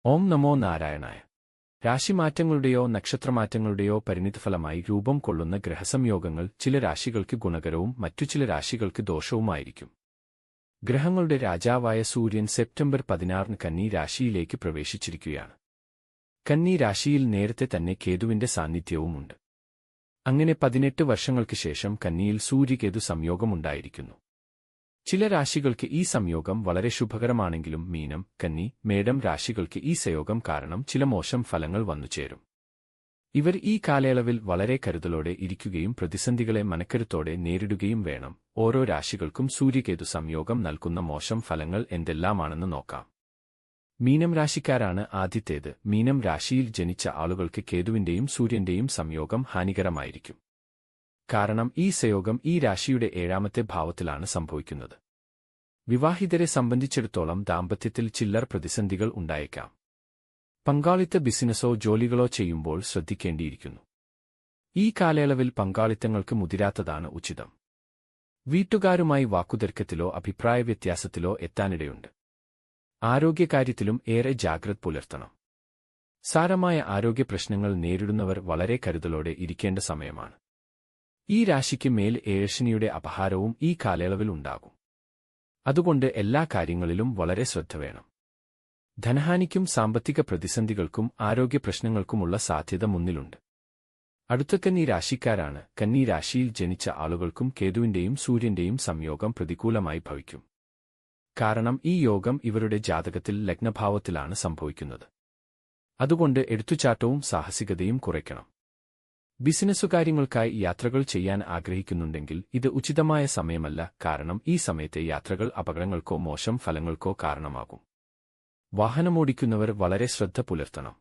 ഓം നമോ നാരായണായ. രാശിമാറ്റങ്ങളുടെയോ നക്ഷത്രമാറ്റങ്ങളുടെയോ പരിണിതഫലമായി രൂപം കൊള്ളുന്ന ഗ്രഹസംയോഗങ്ങൾ ചില രാശികൾക്ക് ഗുണകരവും മറ്റു ചില രാശികൾക്ക് ദോഷവുമായിരിക്കും. ഗ്രഹങ്ങളുടെ രാജാവായ സൂര്യൻ സെപ്റ്റംബർ 16 കന്നി രാശിയിലേക്ക് പ്രവേശിച്ചിരിക്കുകയാണ്. കന്നി രാശിയിൽ നേരത്തെ തന്നെ കേതുവിന്റെ സാന്നിധ്യവുമുണ്ട്. അങ്ങനെ 18 വർഷങ്ങൾക്ക് ശേഷം കന്നിയിൽ സൂര്യകേതു സംയോഗമുണ്ടായിരിക്കുന്നു. ചില രാശികൾക്ക് ഈ സംയോഗം വളരെ ശുഭകരമാണെങ്കിലും മീനം, കന്നി, മേടം രാശികൾക്ക് ഈ സംയോഗം കാരണം ചില മോശം ഫലങ്ങൾ വന്നുചേരും. ഇവർ ഈ കാലയളവിൽ വളരെ കരുതലോടെ ഇരിക്കുകയും പ്രതിസന്ധികളെ മനക്കരുത്തോടെ നേരിടുകയും വേണം. ഓരോ രാശികൾക്കും സൂര്യകേതു സംയോഗം നൽകുന്ന മോശം ഫലങ്ങൾ എന്തെല്ലാമാണെന്ന് നോക്കാം. മീനം രാശിക്കാരാണ് ആദ്യത്തേത്. മീനം രാശിയിൽ ജനിച്ച ആളുകൾക്ക് കേതുവിന്റെയും സൂര്യന്റെയും സംയോഗം ഹാനികരമായിരിക്കും. കാരണം ഈ സംയോഗം ഈ രാശിയുടെ 7ാമത്തെ ഭാവത്തിലാണ് സംഭവിക്കുന്നത്. വിവാഹിതരെ സംബന്ധിച്ചിടത്തോളം ദാമ്പത്യത്തിൽ ചില്ലറ പ്രതിസന്ധികൾ ഉണ്ടായേക്കാം. പങ്കാളിത്ത ബിസിനസ്സോ ജോലികളോ ചെയ്യുമ്പോൾ ശ്രദ്ധിക്കേണ്ടിയിരിക്കുന്നു. ഈ കാലയളവിൽ പങ്കാളിത്തങ്ങൾക്ക് മുതിരാത്തതാണ് ഉചിതം. വീട്ടുകാരുമായി വാക്കുതർക്കത്തിലോ അഭിപ്രായ വ്യത്യാസത്തിലോ എത്താനിടയുണ്ട്. ആരോഗ്യകാര്യത്തിലും ഏറെ ജാഗ്രത പുലർത്തണം. സാരമായ ആരോഗ്യ പ്രശ്നങ്ങൾ നേരിടുന്നവർ വളരെ കരുതലോടെ ഇരിക്കേണ്ട സമയമാണ്. ഈ രാശിക്ക് മേൽ ഏഴശനിയുടെ അപഹാരവും ഈ കാലയളവിൽ ഉണ്ടാകും. അതുകൊണ്ട് എല്ലാ കാര്യങ്ങളിലും വളരെ ശ്രദ്ധ വേണം. ധനഹാനിക്കും സാമ്പത്തിക പ്രതിസന്ധികൾക്കും ആരോഗ്യ പ്രശ്നങ്ങൾക്കുമുള്ള സാധ്യത മുന്നിലുണ്ട്. അടുത്ത കന്നി രാശിക്കാരാണ്. കന്നി രാശിയിൽ ജനിച്ച ആളുകൾക്കും കേതുവിന്റെയും സൂര്യന്റെയും സംയോഗം പ്രതികൂലമായി ഭവിക്കും. കാരണം ഈ യോഗം ഇവരുടെ ജാതകത്തിൽ ലഗ്നഭാവത്തിലാണ് സംഭവിക്കുന്നത്. അതുകൊണ്ട് എടുത്തുചാട്ടവും സാഹസികതയും കുറയ്ക്കണം. ബിസിനസ്സുകാര്യങ്ങൾക്കായി യാത്രകൾ ചെയ്യാൻ ആഗ്രഹിക്കുന്നുണ്ടെങ്കിൽ ഇത് ഉചിതമായ സമയമല്ല. കാരണം ഈ സമയത്തെ യാത്രകൾ അപകടങ്ങൾക്കോ മോശം ഫലങ്ങൾക്കോ കാരണമാകും. വാഹനമോടിക്കുന്നവർ വളരെ ശ്രദ്ധ പുലർത്തണം.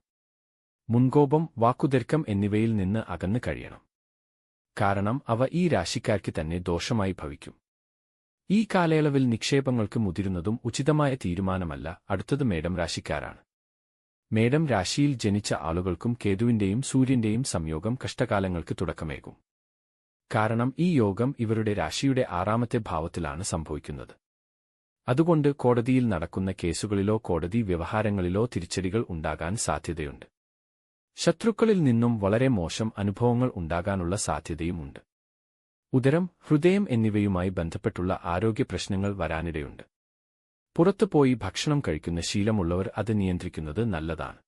മുൻകോപം, വാക്കുതർക്കം എന്നിവയിൽ നിന്ന് അകന്നു കഴിയണം. കാരണം അവ ഈ രാശിക്കാർക്ക് തന്നെ ദോഷമായി ഭവിക്കും. ഈ കാലയളവിൽ നിക്ഷേപങ്ങൾക്ക് മുതിരുന്നതും ഉചിതമായ തീരുമാനമല്ല. അടുത്തത് മേടം രാശിക്കാരാണ്. മേടം രാശിയിൽ ജനിച്ച ആളുകൾക്കും കേതുവിന്റെയും സൂര്യന്റെയും സംയോഗം കഷ്ടകാലങ്ങൾക്ക് തുടക്കമേകും. കാരണം ഈ യോഗം ഇവരുടെ രാശിയുടെ 6ാമത്തെ ഭാവത്തിലാണ് സംഭവിക്കുന്നത്. അതുകൊണ്ട് കോടതിയിൽ നടക്കുന്ന കേസുകളിലോ കോടതി വ്യവഹാരങ്ങളിലോ തിരിച്ചടികൾ ഉണ്ടാകാൻ സാധ്യതയുണ്ട്. ശത്രുക്കളിൽ നിന്നും വളരെ മോശം അനുഭവങ്ങൾ ഉണ്ടാകാനുള്ള സാധ്യതയുമുണ്ട്. ഉദരം, ഹൃദയം എന്നിവയുമായി ബന്ധപ്പെട്ടുള്ള ആരോഗ്യ പ്രശ്നങ്ങൾ വരാനിടയുണ്ട്. പുറത്തുപോയി ഭക്ഷണം കഴിക്കുന്ന ശീലമുള്ളവർ അത് നിയന്ത്രിക്കുന്നത് നല്ലതാണ്.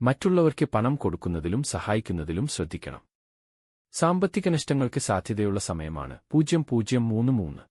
മറ്റുള്ളവർക്ക് പണം കൊടുക്കുന്നതിലും സഹായിക്കുന്നതിലും ശ്രദ്ധിക്കണം. സാമ്പത്തിക നഷ്ടങ്ങൾക്ക് സാധ്യതയുള്ള സമയമാണ്. 0033